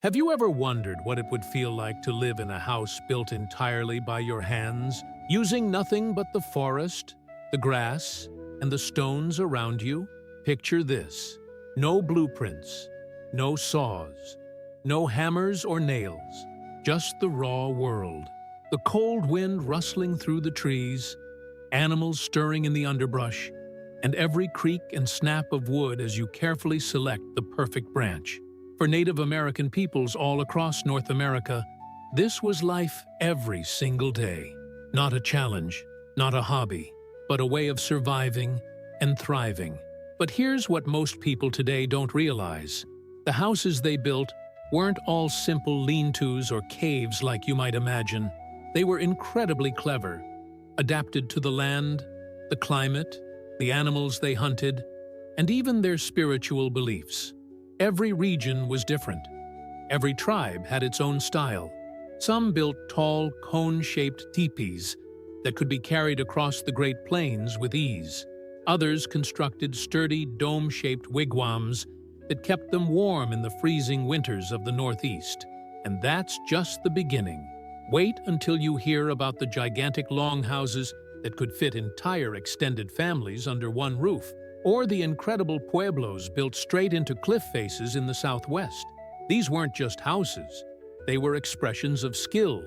Have you ever wondered what it would feel like to live in a house built entirely by your hands, using nothing but the forest, the grass, and the stones around you? Picture this: no blueprints, no saws, no hammers or nails, just the raw world. The cold wind rustling through the trees, animals stirring in the underbrush, and every creak and snap of wood as you carefully select the perfect branch. For Native American peoples all across North America, this was life every single day. Not a challenge, not a hobby, but a way of surviving and thriving. But here's what most people today don't realize. The houses they built weren't all simple lean-tos or caves like you might imagine. They were incredibly clever, adapted to the land, the climate, the animals they hunted, and even their spiritual beliefs. Every region was different. Every tribe had its own style. Some built tall, cone-shaped teepees that could be carried across the Great Plains with ease. Others constructed sturdy, dome-shaped wigwams that kept them warm in the freezing winters of the Northeast. And that's just the beginning. Wait until you hear about the gigantic longhouses that could fit entire extended families under one roof, or the incredible pueblos built straight into cliff faces in the Southwest. These weren't just houses. They were expressions of skill,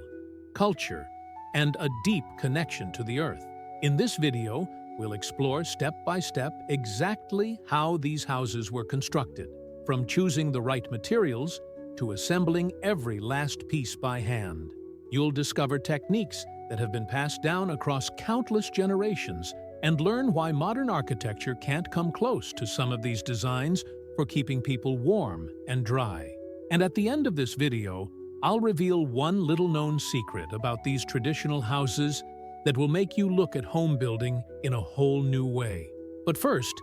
culture, and a deep connection to the earth. In this video, we'll explore step by step exactly how these houses were constructed, from choosing the right materials to assembling every last piece by hand. You'll discover techniques that have been passed down across countless generations and learn why modern architecture can't come close to some of these designs for keeping people warm and dry. And at the end of this video, I'll reveal one little-known secret about these traditional houses that will make you look at home building in a whole new way. But first,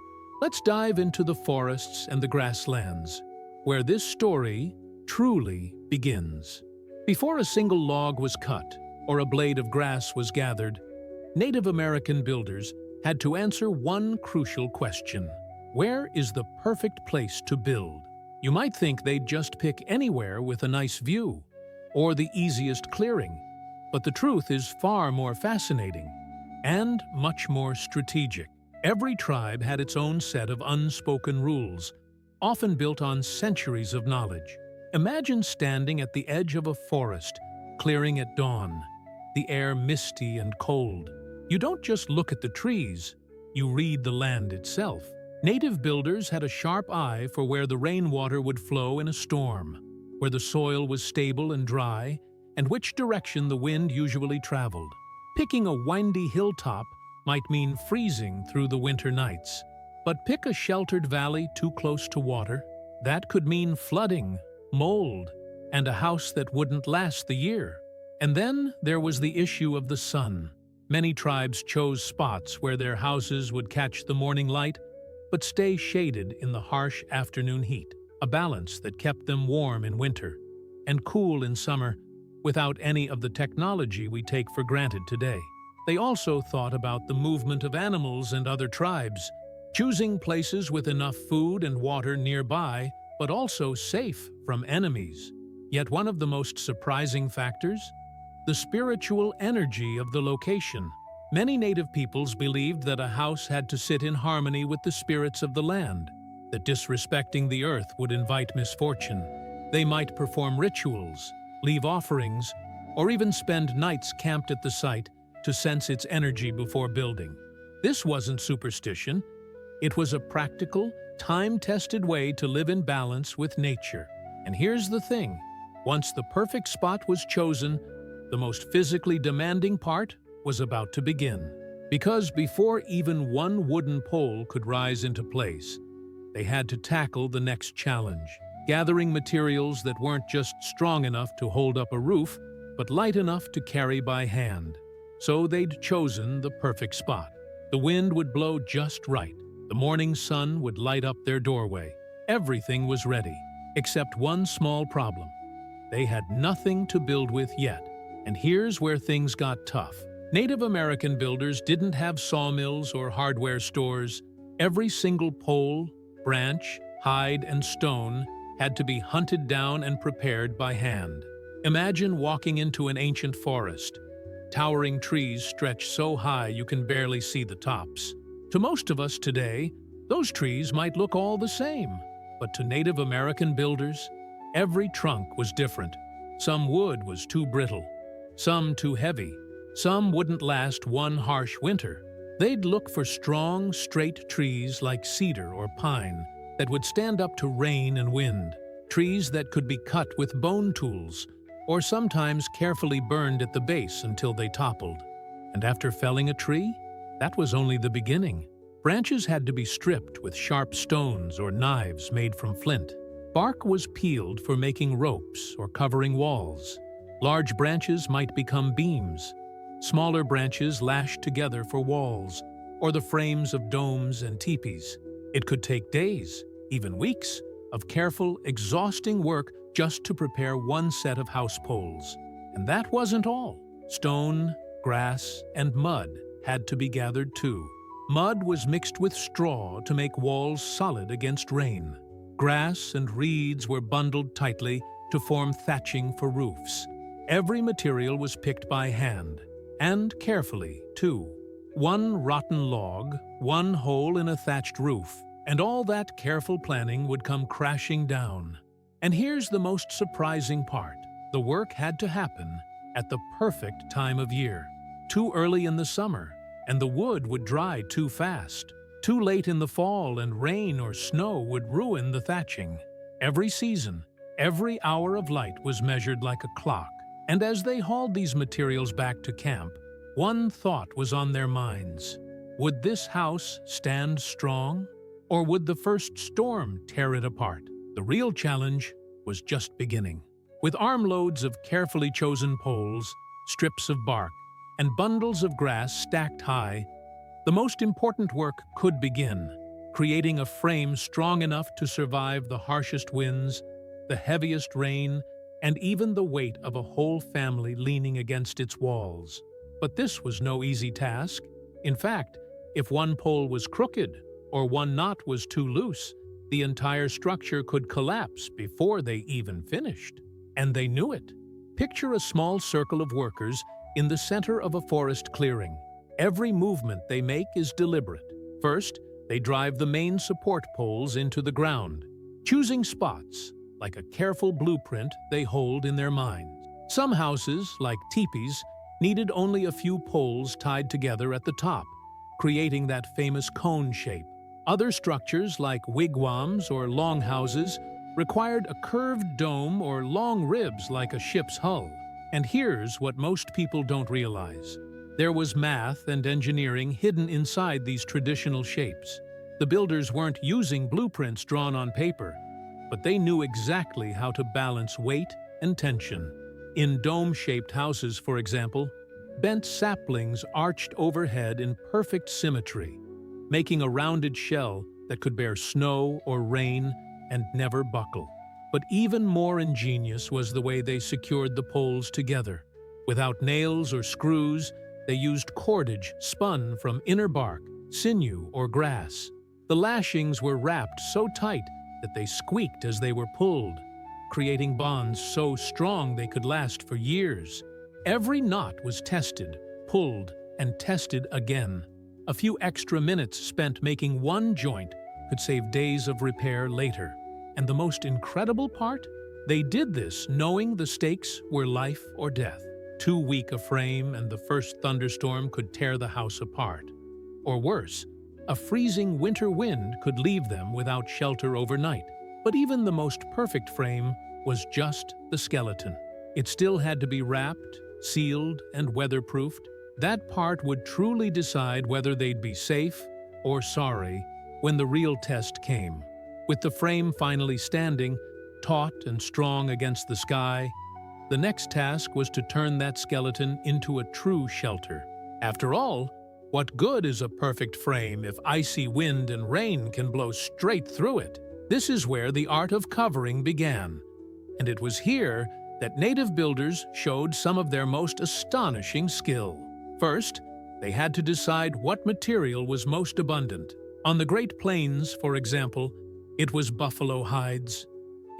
let's dive into the forests and the grasslands, where this story truly begins. Before a single log was cut or a blade of grass was gathered, Native American builders had to answer one crucial question. Where is the perfect place to build? You might think they'd just pick anywhere with a nice view, or the easiest clearing, but the truth is far more fascinating and much more strategic. Every tribe had its own set of unspoken rules, often built on centuries of knowledge. Imagine standing at the edge of a forest, clearing at dawn, the air misty and cold. You don't just look at the trees, you read the land itself. Native builders had a sharp eye for where the rainwater would flow in a storm, where the soil was stable and dry, and which direction the wind usually traveled. Picking a windy hilltop might mean freezing through the winter nights, but pick a sheltered valley too close to water. That could mean flooding, mold, and a house that wouldn't last the year. And then there was the issue of the sun. Many tribes chose spots where their houses would catch the morning light, but stay shaded in the harsh afternoon heat, a balance that kept them warm in winter and cool in summer without any of the technology we take for granted today. They also thought about the movement of animals and other tribes, choosing places with enough food and water nearby, but also safe from enemies. Yet one of the most surprising factors? The spiritual energy of the location. Many native peoples believed that a house had to sit in harmony with the spirits of the land, that disrespecting the earth would invite misfortune. They might perform rituals, leave offerings, or even spend nights camped at the site to sense its energy before building. This wasn't superstition. It was a practical, time-tested way to live in balance with nature. And here's the thing: once the perfect spot was chosen, the most physically demanding part was about to begin. Because before even one wooden pole could rise into place, they had to tackle the next challenge, gathering materials that weren't just strong enough to hold up a roof, but light enough to carry by hand. So they'd chosen the perfect spot. The wind would blow just right. The morning sun would light up their doorway. Everything was ready, except one small problem. They had nothing to build with yet. And here's where things got tough. Native American builders didn't have sawmills or hardware stores. Every single pole, branch, hide, and stone had to be hunted down and prepared by hand. Imagine walking into an ancient forest. Towering trees stretch so high you can barely see the tops. To most of us today, those trees might look all the same, but to Native American builders, every trunk was different. Some wood was too brittle, some too heavy, some wouldn't last one harsh winter. They'd look for strong, straight trees like cedar or pine that would stand up to rain and wind, trees that could be cut with bone tools, or sometimes carefully burned at the base until they toppled. And after felling a tree, that was only the beginning. Branches had to be stripped with sharp stones or knives made from flint. Bark was peeled for making ropes or covering walls. Large branches might become beams. Smaller branches lashed together for walls or the frames of domes and teepees. It could take days, even weeks, of careful, exhausting work just to prepare one set of house poles. And that wasn't all. Stone, grass, and mud had to be gathered too. Mud was mixed with straw to make walls solid against rain. Grass and reeds were bundled tightly to form thatching for roofs. Every material was picked by hand, and carefully, too. One rotten log, one hole in a thatched roof, and all that careful planning would come crashing down. And here's the most surprising part. The work had to happen at the perfect time of year. Too early in the summer, and the wood would dry too fast. Too late in the fall, and rain or snow would ruin the thatching. Every season, every hour of light was measured like a clock. And as they hauled these materials back to camp, one thought was on their minds. Would this house stand strong? Or would the first storm tear it apart? The real challenge was just beginning. With armloads of carefully chosen poles, strips of bark, and bundles of grass stacked high, the most important work could begin, creating a frame strong enough to survive the harshest winds, the heaviest rain, and even the weight of a whole family leaning against its walls. But this was no easy task. In fact, if one pole was crooked or one knot was too loose, the entire structure could collapse before they even finished. And they knew it. Picture a small circle of workers in the center of a forest clearing. Every movement they make is deliberate. First, they drive the main support poles into the ground, choosing spots like a careful blueprint they hold in their minds. Some houses, like teepees, needed only a few poles tied together at the top, creating that famous cone shape. Other structures, like wigwams or longhouses, required a curved dome or long ribs like a ship's hull. And here's what most people don't realize. There was math and engineering hidden inside these traditional shapes. The builders weren't using blueprints drawn on paper, but they knew exactly how to balance weight and tension. In dome-shaped houses, for example, bent saplings arched overhead in perfect symmetry, making a rounded shell that could bear snow or rain and never buckle. But even more ingenious was the way they secured the poles together. Without nails or screws, they used cordage spun from inner bark, sinew, or grass. The lashings were wrapped so tight that they squeaked as they were pulled, creating bonds so strong they could last for years. Every knot was tested, pulled, and tested again. A few extra minutes spent making one joint could save days of repair later. And the most incredible part? They did this knowing the stakes were life or death. Too weak a frame and the first thunderstorm could tear the house apart. Or worse, a freezing winter wind could leave them without shelter overnight. But even the most perfect frame was just the skeleton. It still had to be wrapped, sealed, and weatherproofed. That part would truly decide whether they'd be safe or sorry when the real test came. With the frame finally standing, taut and strong against the sky, the next task was to turn that skeleton into a true shelter. After all, what good is a perfect frame if icy wind and rain can blow straight through it? This is where the art of covering began. And it was here that native builders showed some of their most astonishing skill. First, they had to decide what material was most abundant. On the Great Plains, for example, it was buffalo hides.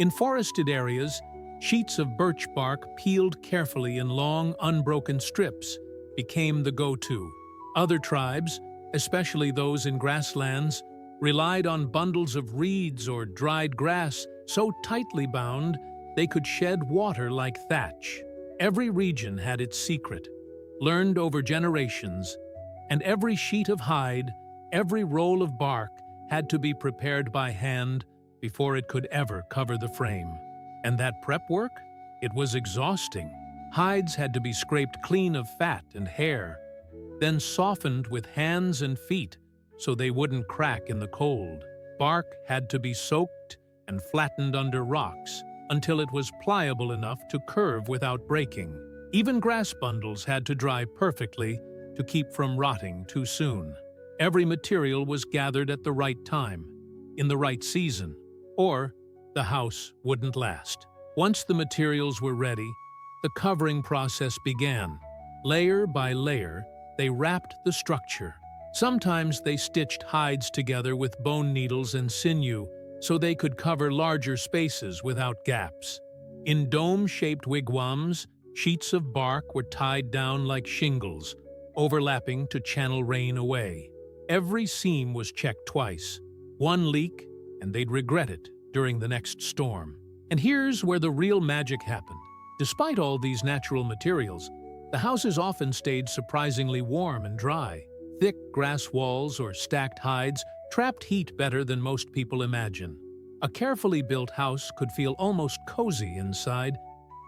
In forested areas, sheets of birch bark peeled carefully in long, unbroken strips became the go-to. Other tribes, especially those in grasslands, relied on bundles of reeds or dried grass so tightly bound they could shed water like thatch. Every region had its secret, learned over generations, and every sheet of hide, every roll of bark had to be prepared by hand before it could ever cover the frame. And that prep work? It was exhausting. Hides had to be scraped clean of fat and hair, then softened with hands and feet so they wouldn't crack in the cold. Bark had to be soaked and flattened under rocks until it was pliable enough to curve without breaking. Even grass bundles had to dry perfectly to keep from rotting too soon. Every material was gathered at the right time, in the right season, or the house wouldn't last. Once the materials were ready, the covering process began. Layer by layer, they wrapped the structure. Sometimes they stitched hides together with bone needles and sinew so they could cover larger spaces without gaps. In dome-shaped wigwams, sheets of bark were tied down like shingles, overlapping to channel rain away. Every seam was checked twice. One leak, and they'd regret it during the next storm. And here's where the real magic happened. Despite all these natural materials, the houses often stayed surprisingly warm and dry. Thick grass walls or stacked hides trapped heat better than most people imagine. A carefully built house could feel almost cozy inside,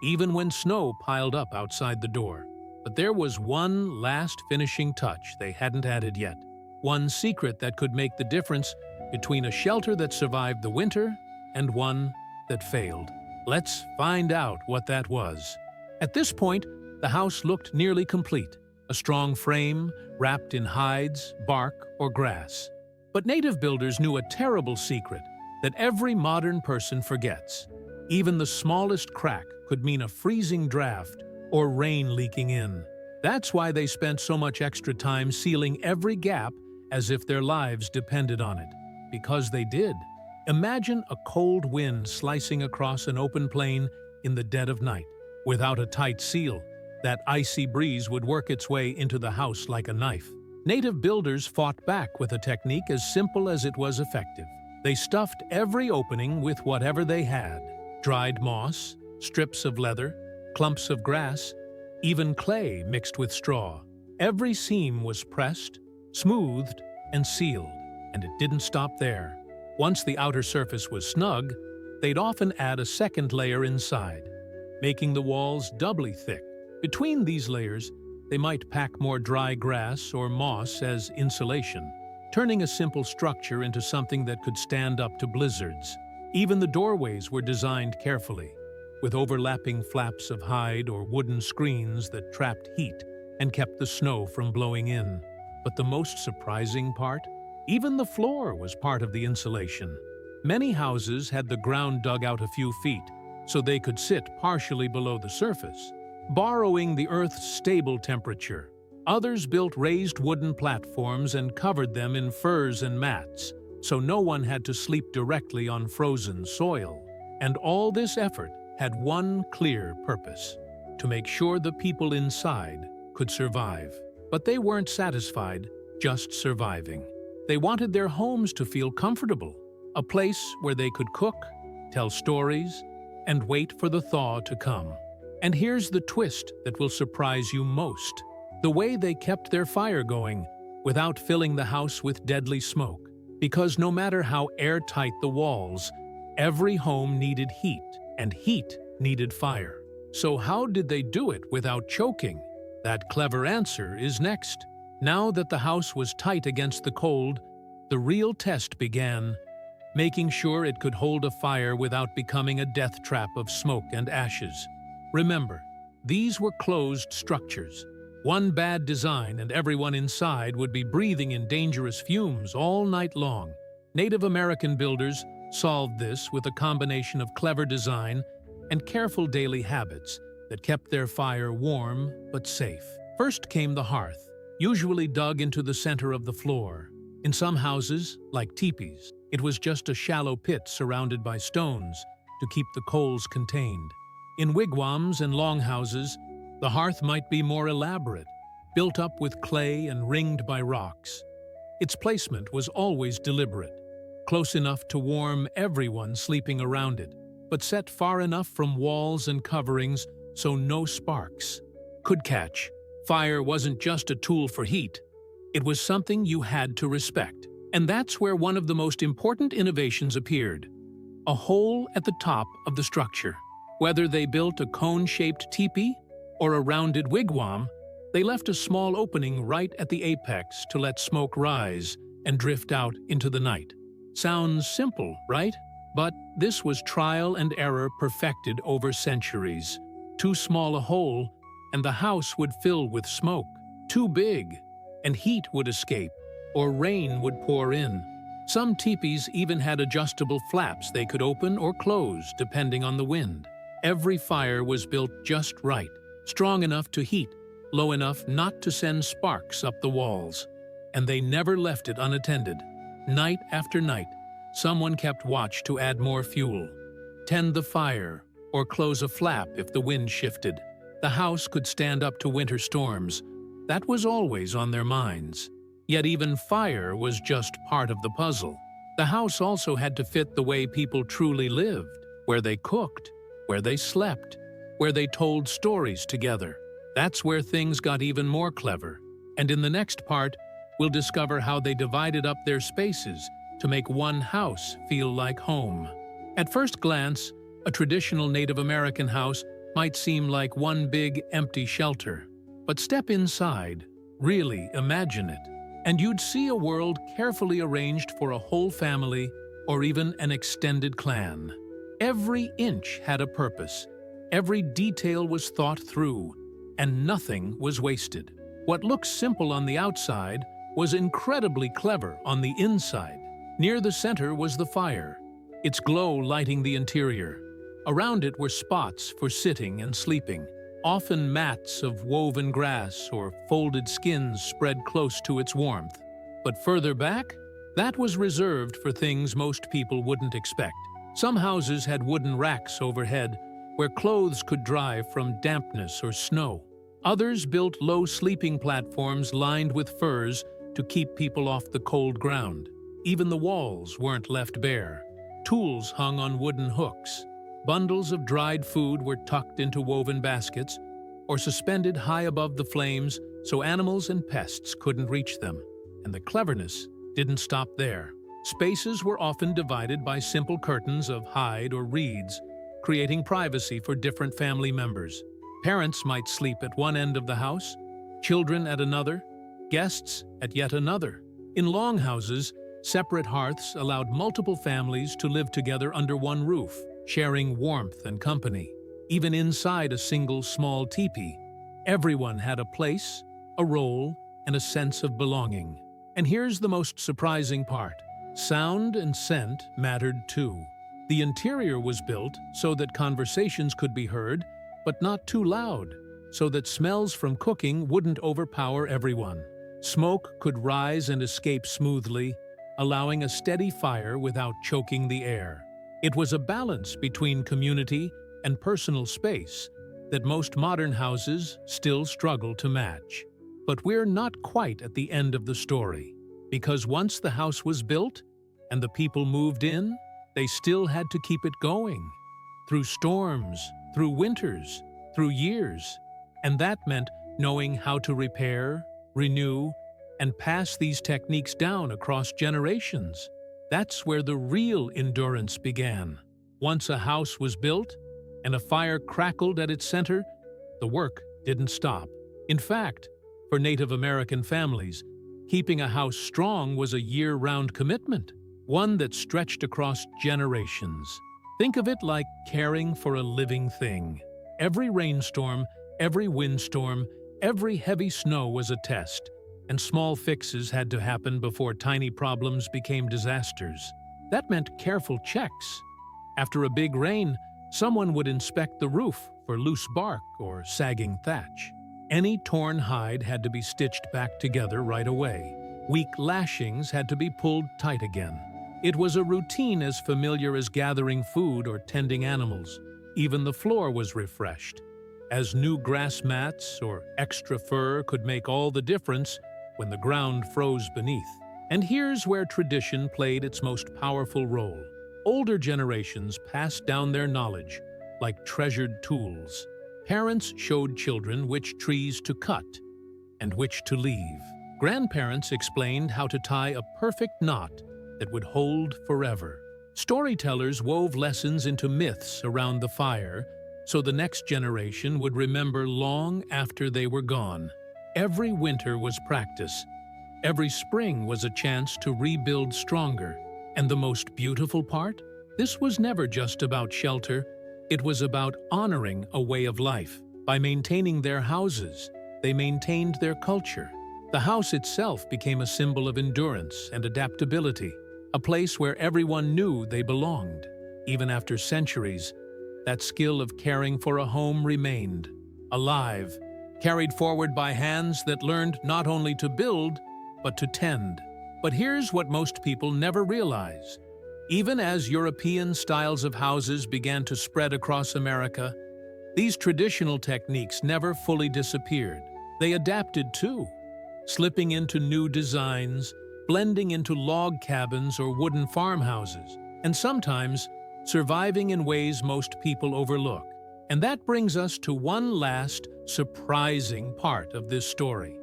even when snow piled up outside the door. But there was one last finishing touch they hadn't added yet. One secret that could make the difference between a shelter that survived the winter and one that failed. Let's find out what that was. At this point, the house looked nearly complete. A strong frame, wrapped in hides, bark, or grass. But native builders knew a terrible secret that every modern person forgets. Even the smallest crack could mean a freezing draft or rain leaking in. That's why they spent so much extra time sealing every gap as if their lives depended on it. Because they did. Imagine a cold wind slicing across an open plain in the dead of night. Without a tight seal, that icy breeze would work its way into the house like a knife. Native builders fought back with a technique as simple as it was effective. They stuffed every opening with whatever they had. Dried moss, strips of leather, clumps of grass, even clay mixed with straw. Every seam was pressed, smoothed, and sealed. And it didn't stop there. Once the outer surface was snug, they'd often add a second layer inside, making the walls doubly thick. Between these layers, they might pack more dry grass or moss as insulation, turning a simple structure into something that could stand up to blizzards. Even the doorways were designed carefully, with overlapping flaps of hide or wooden screens that trapped heat and kept the snow from blowing in. But the most surprising part? Even the floor was part of the insulation. Many houses had the ground dug out a few feet, so they could sit partially below the surface, borrowing the Earth's stable temperature. Others built raised wooden platforms and covered them in furs and mats, so no one had to sleep directly on frozen soil. And all this effort had one clear purpose: to make sure the people inside could survive. But they weren't satisfied just surviving. They wanted their homes to feel comfortable, a place where they could cook, tell stories, and wait for the thaw to come. And here's the twist that will surprise you most: the way they kept their fire going without filling the house with deadly smoke. Because no matter how airtight the walls, every home needed heat, and heat needed fire. So how did they do it without choking? That clever answer is next. Now that the house was tight against the cold, the real test began, making sure it could hold a fire without becoming a death trap of smoke and ashes. Remember, these were closed structures. One bad design and everyone inside would be breathing in dangerous fumes all night long. Native American builders solved this with a combination of clever design and careful daily habits that kept their fire warm but safe. First came the hearth, usually dug into the center of the floor. In some houses, like teepees, it was just a shallow pit surrounded by stones to keep the coals contained. In wigwams and longhouses, the hearth might be more elaborate, built up with clay and ringed by rocks. Its placement was always deliberate, close enough to warm everyone sleeping around it, but set far enough from walls and coverings so no sparks could catch. Fire wasn't just a tool for heat, it was something you had to respect. And that's where one of the most important innovations appeared: a hole at the top of the structure. Whether they built a cone-shaped teepee or a rounded wigwam, they left a small opening right at the apex to let smoke rise and drift out into the night. Sounds simple, right? But this was trial and error perfected over centuries. Too small a hole, and the house would fill with smoke. Too big, and heat would escape, or rain would pour in. Some teepees even had adjustable flaps they could open or close depending on the wind. Every fire was built just right, strong enough to heat, low enough not to send sparks up the walls. And they never left it unattended. Night after night, someone kept watch to add more fuel, tend the fire, or close a flap if the wind shifted. The house could stand up to winter storms. That was always on their minds. Yet even fire was just part of the puzzle. The house also had to fit the way people truly lived, where they cooked, where they slept, where they told stories together. That's where things got even more clever. And in the next part, we'll discover how they divided up their spaces to make one house feel like home. At first glance, a traditional Native American house might seem like one big, empty shelter. But step inside, really imagine it, and you'd see a world carefully arranged for a whole family or even an extended clan. Every inch had a purpose, every detail was thought through, and nothing was wasted. What looked simple on the outside was incredibly clever on the inside. Near the center was the fire, its glow lighting the interior. Around it were spots for sitting and sleeping, often mats of woven grass or folded skins spread close to its warmth. But further back, that was reserved for things most people wouldn't expect. Some houses had wooden racks overhead where clothes could dry from dampness or snow. Others built low sleeping platforms lined with furs to keep people off the cold ground. Even the walls weren't left bare. Tools hung on wooden hooks. Bundles of dried food were tucked into woven baskets or suspended high above the flames so animals and pests couldn't reach them. And the cleverness didn't stop there. Spaces were often divided by simple curtains of hide or reeds, creating privacy for different family members. Parents might sleep at one end of the house, children at another, guests at yet another. In longhouses, separate hearths allowed multiple families to live together under one roof, sharing warmth and company. Even inside a single small teepee, everyone had a place, a role, and a sense of belonging. And here's the most surprising part. Sound and scent mattered too. The interior was built so that conversations could be heard, but not too loud, so that smells from cooking wouldn't overpower everyone. Smoke could rise and escape smoothly, allowing a steady fire without choking the air. It was a balance between community and personal space that most modern houses still struggle to match. But we're not quite at the end of the story, because once the house was built and the people moved in, they still had to keep it going. Through storms, through winters, through years. And that meant knowing how to repair, renew, and pass these techniques down across generations. That's where the real endurance began. Once a house was built and a fire crackled at its center, the work didn't stop. In fact, for Native American families, keeping a house strong was a year-round commitment, one that stretched across generations. Think of it like caring for a living thing. Every rainstorm, every windstorm, every heavy snow was a test, and small fixes had to happen before tiny problems became disasters. That meant careful checks. After a big rain, someone would inspect the roof for loose bark or sagging thatch. Any torn hide had to be stitched back together right away. Weak lashings had to be pulled tight again. It was a routine as familiar as gathering food or tending animals. Even the floor was refreshed, as new grass mats or extra fur could make all the difference when the ground froze beneath. And here's where tradition played its most powerful role. Older generations passed down their knowledge like treasured tools. Parents showed children which trees to cut and which to leave. Grandparents explained how to tie a perfect knot that would hold forever. Storytellers wove lessons into myths around the fire so the next generation would remember long after they were gone. Every winter was practice. Every spring was a chance to rebuild stronger. And the most beautiful part? This was never just about shelter. It was about honoring a way of life. By maintaining their houses, they maintained their culture. The house itself became a symbol of endurance and adaptability, a place where everyone knew they belonged. Even after centuries, that skill of caring for a home remained, alive, carried forward by hands that learned not only to build, but to tend. But here's what most people never realize. Even as European styles of houses began to spread across America, these traditional techniques never fully disappeared. They adapted too, slipping into new designs, blending into log cabins or wooden farmhouses, and sometimes surviving in ways most people overlook. And that brings us to one last, surprising part of this story.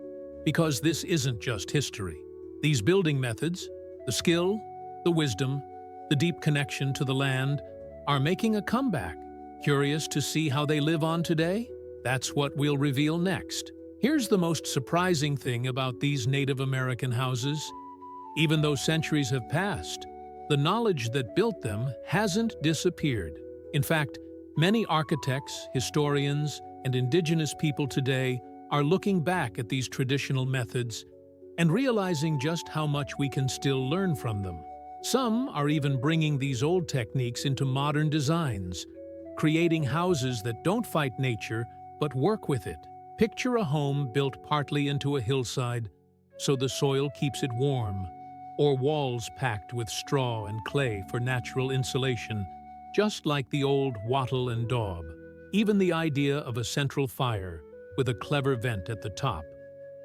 Because this isn't just history. These building methods, the skill, the wisdom, the deep connection to the land, are making a comeback. Curious to see how they live on today? That's what we'll reveal next. Here's the most surprising thing about these Native American houses. Even though centuries have passed, the knowledge that built them hasn't disappeared. In fact, many architects, historians, and indigenous people today are looking back at these traditional methods and realizing just how much we can still learn from them. Some are even bringing these old techniques into modern designs, creating houses that don't fight nature but work with it. Picture a home built partly into a hillside so the soil keeps it warm, or walls packed with straw and clay for natural insulation, just like the old wattle and daub. Even the idea of a central fire with a clever vent at the top.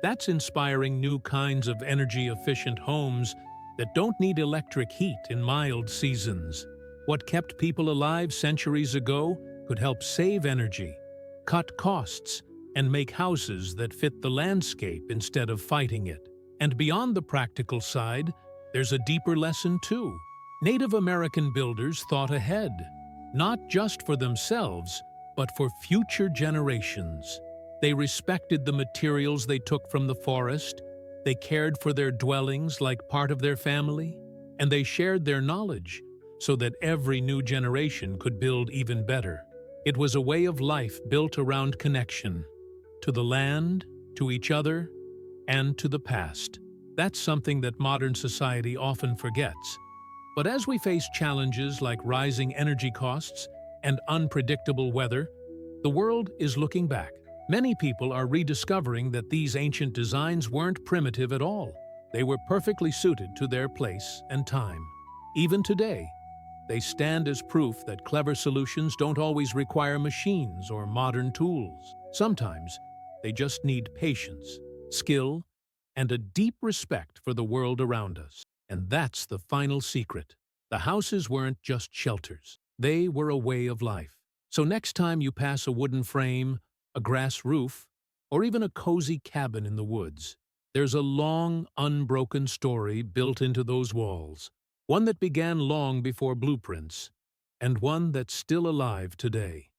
That's inspiring new kinds of energy-efficient homes that don't need electric heat in mild seasons. What kept people alive centuries ago could help save energy, cut costs, and make houses that fit the landscape instead of fighting it. And beyond the practical side, there's a deeper lesson too. Native American builders thought ahead, not just for themselves, but for future generations. They respected the materials they took from the forest, they cared for their dwellings like part of their family, and they shared their knowledge so that every new generation could build even better. It was a way of life built around connection, to the land, to each other, and to the past. That's something that modern society often forgets. But as we face challenges like rising energy costs and unpredictable weather, the world is looking back. Many people are rediscovering that these ancient designs weren't primitive at all. They were perfectly suited to their place and time. Even today, they stand as proof that clever solutions don't always require machines or modern tools. Sometimes, they just need patience, skill, and a deep respect for the world around us. And that's the final secret. The houses weren't just shelters. They were a way of life. So next time you pass a wooden frame, a grass roof, or even a cozy cabin in the woods, there's a long, unbroken story built into those walls. One that began long before blueprints, and one that's still alive today.